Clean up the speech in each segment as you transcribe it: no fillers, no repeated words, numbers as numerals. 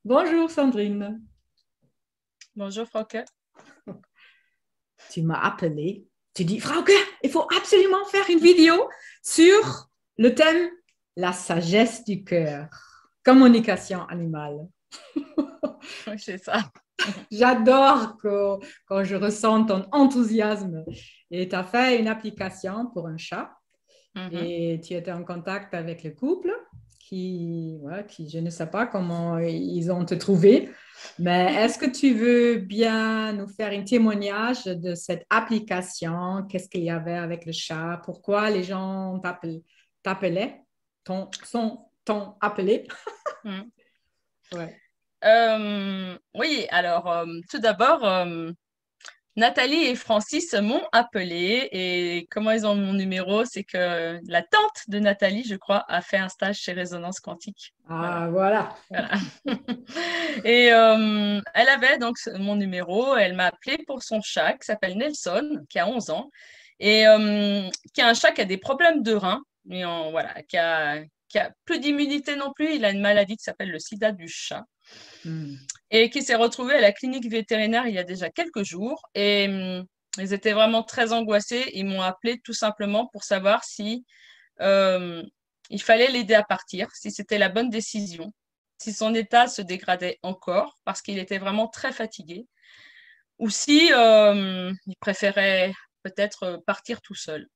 Bonjour Sandrine, Bonjour Franck. tu m'as appelé. Tu dis, Frauke, il faut absolument faire une vidéo sur le thème la sagesse du cœur, communication animale. Oui, c'est ça. J'adore quand je ressens ton enthousiasme. Et tu as fait une application pour un chat Mhm. et tu étais en contact avec le couple qui je ne sais pas comment ils ont te trouvé, mais est-ce que tu veux bien nous faire un témoignage de cette application? Qu'est-ce qu'il y avait avec le chat? Pourquoi les gens t'appelaient? T'ont appelé? Mhm. Ouais. Oui, alors tout d'abord, Nathalie et Francis m'ont appelé et comment ils ont mon numéro, c'est que la tante de Nathalie, je crois, a fait un stage chez Résonance Quantique. Voilà, Ah, voilà. voilà. Et elle avait donc mon numéro, elle m'a appelé pour son chat qui s'appelle Nelson, qui a 11 ans, et qui a un chat qui a des problèmes de reins, mais voilà, qui a plus d'immunité non plus, il a une maladie qui s'appelle le sida du chat, Hmm. et qui s'est retrouvé à la clinique vétérinaire il y a déjà quelques jours, et ils étaient vraiment très angoissés, ils m'ont appelé tout simplement pour savoir si euh, il fallait l'aider à partir, si c'était la bonne décision, si son état se dégradait encore parce qu'il était vraiment très fatigué, ou si il préférait peut-être partir tout seul.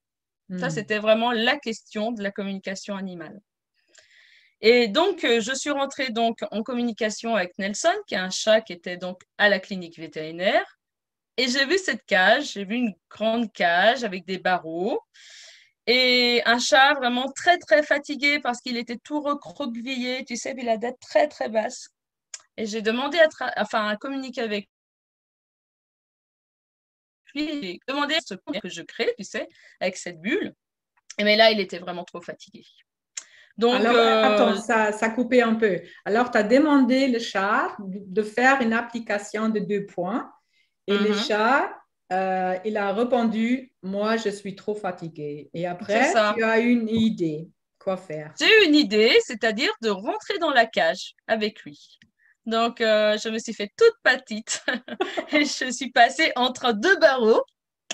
Ça, Hmm. c'était vraiment la question de la communication animale. Et donc, je suis rentrée donc en communication avec Nelson, qui est un chat qui était donc à la clinique vétérinaire. Et j'ai vu cette cage, j'ai vu une grande cage avec des barreaux. Et un chat vraiment très, très fatigué parce qu'il était tout recroquevillé, tu sais, puis la tête très, très basse. Et j'ai demandé à communiquer avec lui, j'ai demandé ce que je crée, tu sais, avec cette bulle. Mais là, il était vraiment trop fatigué. Donc, Alors, attends, ça coupait un peu. Alors, tu as demandé le chat de faire une application de 2 points et le mhm, chat, il a répondu, moi, je suis trop fatigué. Et c'est après, ça. tu as une idée. Quoi faire? J'ai eu une idée, c'est-à-dire de rentrer dans la cage avec lui. Donc, je me suis fait toute petite et je suis passée entre deux barreaux.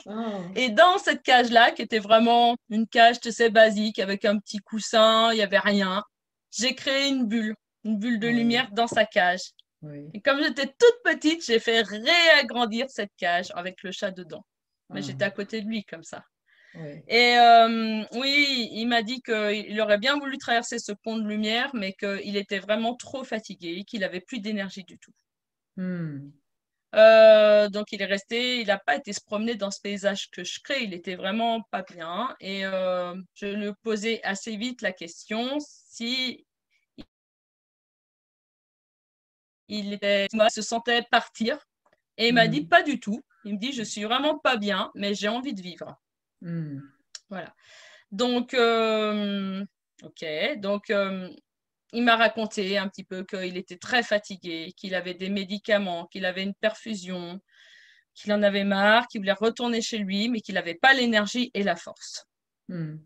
Ah, Et dans cette cage-là, qui était vraiment une cage, tu sais, basique, avec un petit coussin, il n'y avait rien, j'ai créé une bulle de oui, lumière dans sa cage. oui. Et comme j'étais toute petite, j'ai fait réagrandir cette cage avec le chat dedans. Mais j'étais à Ah, côté de lui comme ça. oui. Et oui, il m'a dit qu'il aurait bien voulu traverser ce pont de lumière, mais qu'il était vraiment trop fatigué, qu'il avait plus d'énergie du tout. Hmm. Donc il est resté, il n'a pas été se promener dans ce paysage que je crée, il était vraiment pas bien. Et je lui posais assez vite la question si il se sentait partir. Et il m'a dit Hmm. pas du tout. Il me dit je suis vraiment pas bien, mais j'ai envie de vivre. Hmm. Voilà. Donc, ok. Donc, il m'a raconté un petit peu qu'il était très fatigué, qu'il avait des médicaments, qu'il avait une perfusion, qu'il en avait marre, qu'il voulait retourner chez lui, mais qu'il n'avait pas l'énergie et la force. Hmm.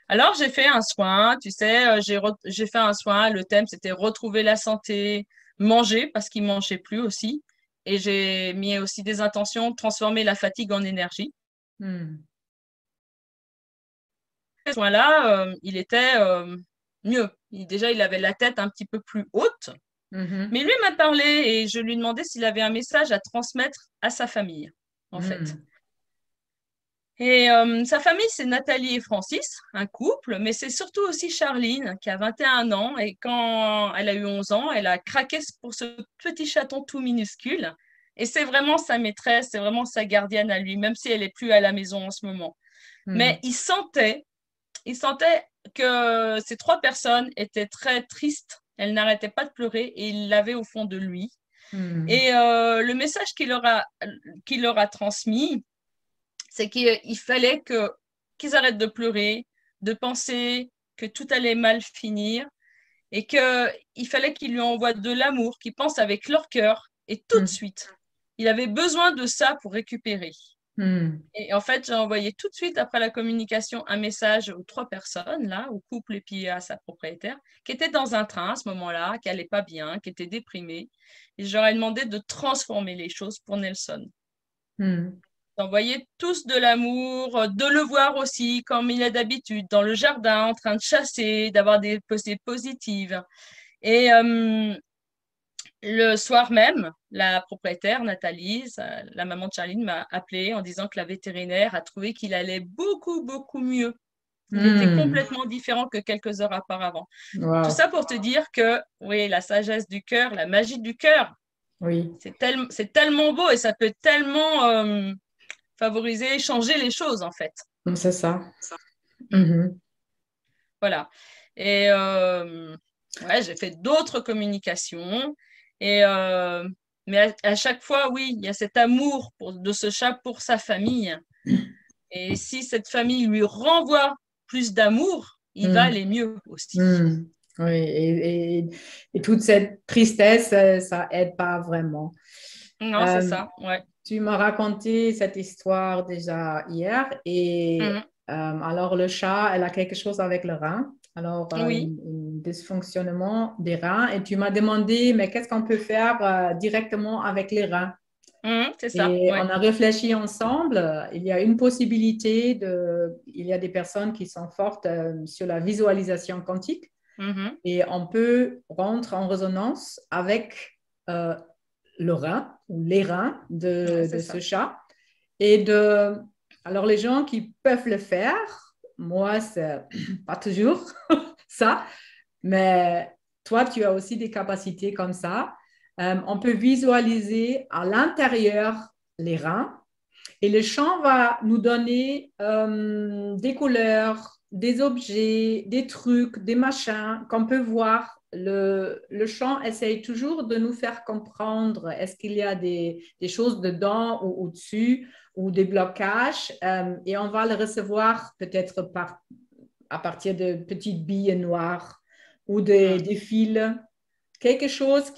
Alors, j'ai fait un soin, tu sais, j'ai fait un soin. Le thème, c'était retrouver la santé, manger, parce qu'il mangeait plus aussi. Et j'ai mis aussi des intentions, transformer la fatigue en énergie. Hmm. Ce soin-là, il était mieux. Déjà, il avait la tête un petit peu plus haute. Mhm. Mais lui m'a parlé et je lui demandais s'il avait un message à transmettre à sa famille, en fait. Hmm. Et sa famille, c'est Nathalie et Francis, un couple, mais c'est surtout aussi Charline, qui a 21 ans. Et quand elle a eu 11 ans, elle a craqué pour ce petit chaton tout minuscule. Et c'est vraiment sa maîtresse, c'est vraiment sa gardienne à lui, même si elle n'est plus à la maison en ce moment. Hmm. Mais il sentait que ces trois personnes étaient très tristes. Elles n'arrêtaient pas de pleurer et il l'avait au fond de lui. Hmm. Et le message qu'il leur a transmis, c'est qu'il fallait qu'ils arrêtent de pleurer, de penser que tout allait mal finir et qu'il fallait qu'ils lui envoient de l'amour, qu'ils pensent avec leur cœur et tout de Hmm. suite. Il avait besoin de ça pour récupérer. Hmm. Et en fait, j'ai envoyé tout de suite après la communication un message aux 3 personnes, là, au couple et puis à sa propriétaire, qui étaient dans un train à ce moment-là, qui n'allaient pas bien, qui étaient déprimés. Et je leur ai demandé de transformer les choses pour Nelson. Hmm. D'envoyer tous de l'amour, de le voir aussi comme il est d'habitude, dans le jardin, en train de chasser, d'avoir des pensées positives. Et le soir même, la propriétaire, Nathalie, la maman de Charline, m'a appelé en disant que la vétérinaire a trouvé qu'il allait beaucoup, beaucoup mieux. Il était Hmm. complètement différent que quelques heures auparavant. Tout Wow. ça pour te dire que, oui, la sagesse du cœur, la magie du cœur, Oui, c'est tellement beau et ça peut tellement favoriser, changer les choses, en fait. c'est ça. Mm. Mhm. Voilà. Et ouais, j'ai fait d'autres communications. Et, mais à chaque fois, oui, il y a cet amour de ce chat pour sa famille. Et si cette famille lui renvoie plus d'amour, il va Hmm. aller mieux aussi. Hmm. Oui, et toute cette tristesse, ça aide pas vraiment. Non, c'est Euh, ça, ouais. Tu m'as raconté cette histoire déjà hier et Mhm. alors le chat, elle a quelque chose avec le rein. Alors, Oui, un dysfonctionnement des reins et tu m'as demandé, mais qu'est-ce qu'on peut faire directement avec les reins? mhm, c'est ça, Et ouais. on a réfléchi ensemble. Il y a une possibilité il y a des personnes qui sont fortes sur la visualisation quantique Mhm. et on peut rentrer en résonance avec euh, le rein ou les reins Ouais, c'est de ce ça. chat. Alors, les gens qui peuvent le faire, moi, c'est pas toujours ça, mais toi, tu as aussi des capacités comme ça. On peut visualiser à l'intérieur les reins et le champ va nous donner des couleurs, des objets, des trucs, des machins qu'on peut voir. Le champ essaye toujours de nous faire comprendre est-ce qu'il y a des choses dedans ou au-dessus ou des blocages et on va le recevoir peut-être à partir de petites billes noires ou Mhm. des fils, quelque chose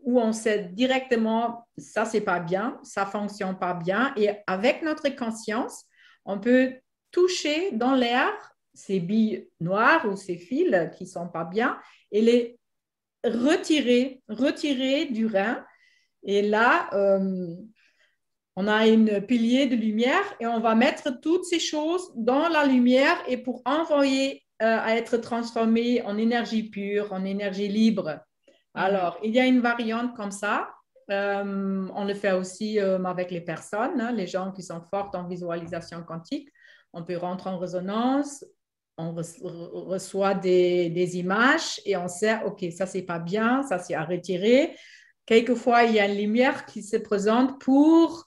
où on sait directement ça c'est pas bien, ça fonctionne pas bien et avec notre conscience, on peut toucher dans l'air ces billes noires ou ces fils qui sont pas bien et les retirer du rein et là on a une pilier de lumière et on va mettre toutes ces choses dans la lumière et pour envoyer à être transformé en énergie pure, en énergie libre. Mhm. Alors, il y a une variante comme ça. On le fait aussi avec les personnes, hein, les gens qui sont forts en visualisation quantique. On peut rentrer en résonance, on reçoit des images et on sait, OK, ça, c'est pas bien, ça, c'est à retirer. Quelquefois, il y a une lumière qui se présente pour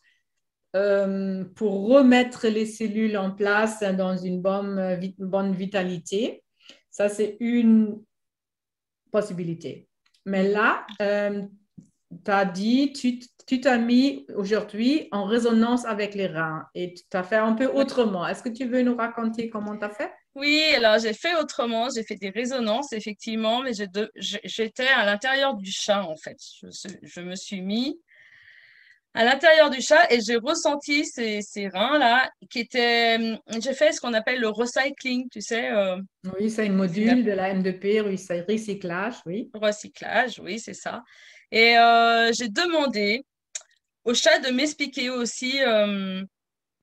remettre les cellules en place dans une bonne vitalité. Ça, c'est une possibilité. Mais Mhm. là, tu as dit, tu t'as mis aujourd'hui en résonance avec les reins et tu as fait un peu Ouais. autrement. Est-ce que tu veux nous raconter comment tu as fait? Oui, alors j'ai fait autrement, j'ai fait des résonances, effectivement, mais j'étais à l'intérieur du chat, en fait. Je me suis mis à l'intérieur du chat et j'ai ressenti ces reins-là qui étaient. J'ai fait ce qu'on appelle le recycling, tu sais, Oui, c'est un module de la M2P, recyclage, oui. recyclage, oui, c'est ça. Et j'ai demandé au chat de m'expliquer aussi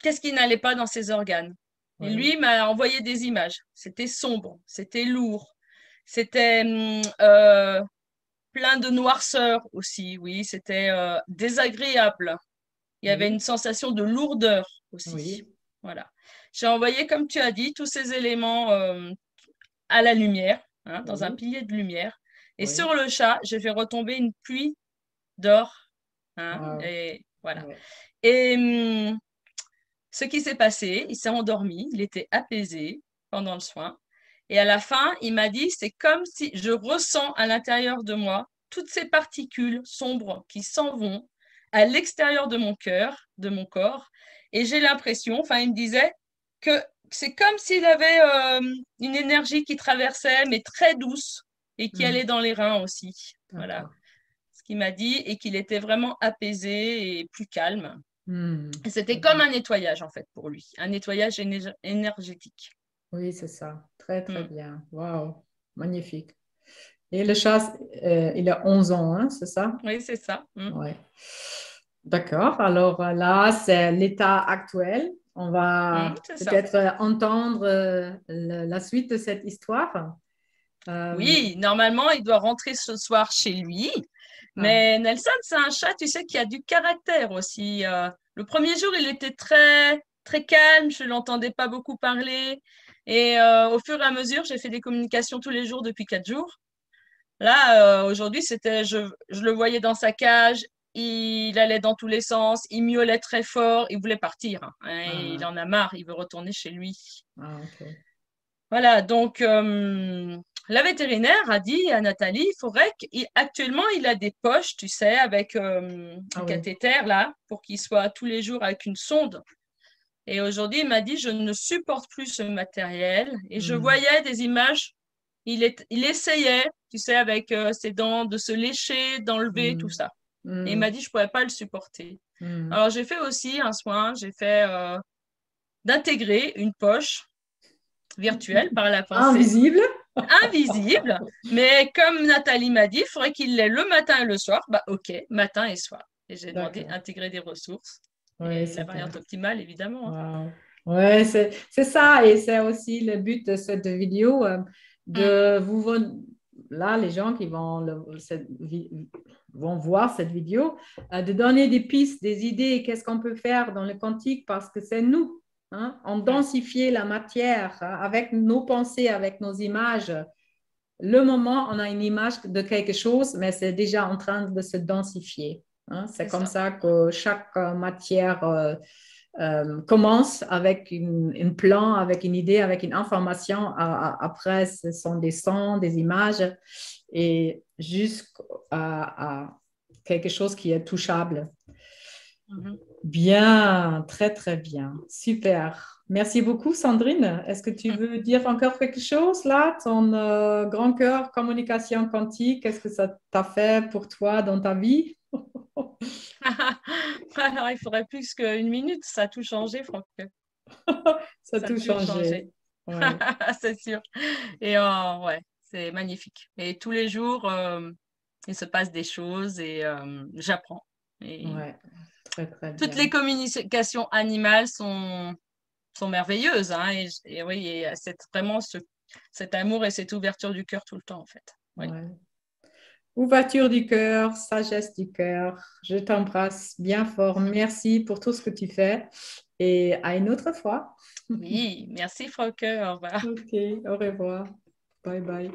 qu'est-ce qui n'allait pas dans ses organes. Et Oui. lui m'a envoyé des images. C'était sombre, c'était lourd, c'était plein de noirceur aussi, oui, c'était désagréable. Il y avait une Oui, sensation de lourdeur aussi. oui, Voilà. J'ai envoyé, comme tu as dit, tous ces éléments à la lumière, hein, dans un oui, pilier de lumière. Et oui. sur le chat, j'ai fait retomber une pluie d'or. Hein, Wow. et voilà. Ouais. Et ce qui s'est passé, il s'est endormi, il était apaisé pendant le soin. Et à la fin, il m'a dit, c'est comme si je ressens à l'intérieur de moi toutes ces particules sombres qui s'en vont à l'extérieur de mon cœur, de mon corps. Et j'ai l'impression, enfin, il me disait que c'est comme s'il avait une énergie qui traversait, mais très douce, et qui allait Hmm. dans les reins aussi. Voilà D'accord. ce qu'il m'a dit, et qu'il était vraiment apaisé et plus calme. Et c'était comme un nettoyage, en fait, pour lui, un nettoyage énergétique. Oui, c'est ça. Très, très Mm. bien. Waouh, magnifique. Et le chat, il a 11 ans, hein, c'est ça? Oui, c'est ça. Mm. Ouais. D'accord. Alors là, c'est l'état actuel. On Mm, va c'est ça. peut-être entendre la suite de cette histoire. Euh, Oui, normalement, il doit rentrer ce soir chez lui. ah, Mais Nelson, c'est un chat, tu sais, qui a du caractère aussi. Le premier jour, il était très, très calme, je ne l'entendais pas beaucoup parler. Et au fur et à mesure, j'ai fait des communications tous les jours depuis 4 jours. Là, aujourd'hui, je le voyais dans sa cage, il allait dans tous les sens, il miaulait très fort, il voulait partir, hein, et il ah, en a marre, il veut retourner chez lui. ok. Voilà, donc la vétérinaire a dit à Nathalie, il faudrait qu'actuellement, il a des poches, tu sais, avec un Ah oui. cathéter là, pour qu'il soit tous les jours avec une sonde. Et aujourd'hui, il m'a dit, je ne supporte plus ce matériel. Et je Hmm, voyais des images, il essayait, tu sais, avec ses dents, de se lécher, d'enlever tout hmm, ça. Et il hmm, m'a dit, je ne pourrais pas le supporter. hmm. Alors, j'ai fait aussi un soin, j'ai fait d'intégrer une poche virtuelle par la pensée Invisible? invisible, mais comme Nathalie m'a dit, il faudrait qu'il l'ait le matin et le soir. Bah, ok, matin et soir. Et j'ai demandé D'accord. intégrer des ressources. Oui, Et la super. variante optimale, évidemment, hein. Wow. Ouais, c'est ça, et c'est aussi le but de cette vidéo, Mm, de là, les gens qui vont voir cette vidéo, de donner des pistes, des idées, qu'est-ce qu'on peut faire dans le quantique, parce que c'est nous, hein, on mm, densifier la matière hein, avec nos pensées, avec nos images. Le moment, on a une image de quelque chose, mais c'est déjà en train de se densifier, hein. C'est c'est comme ça. ça que chaque matière commence avec un plan, avec une idée, avec une information. Après, ce sont des sons, des images et jusqu'à quelque chose qui est touchable. Mhm. Bien, très, très bien. Super. Merci beaucoup, Sandrine. Est-ce que tu veux dire encore quelque chose là? Ton grand cœur communication quantique, qu'est-ce que ça t'a fait pour toi dans ta vie? Alors, il faudrait plus qu'une minute, ça a tout changé, Franck. Ça a Ça a tout tout changé. changé, Ouais, c'est sûr. Et ouais, c'est magnifique. Et tous les jours, il se passe des choses et j'apprends. Et ouais, très, très toutes bien. les communications animales sont merveilleuses, hein, et oui, et c'est vraiment cet amour et cette ouverture du cœur tout le temps, en fait. Oui, Ouais. Ouverture du cœur, sagesse du cœur. Je t'embrasse bien fort. Merci pour tout ce que tu fais et à une autre fois. oui, merci, Frauke, au revoir. Ok, au revoir. Bye bye.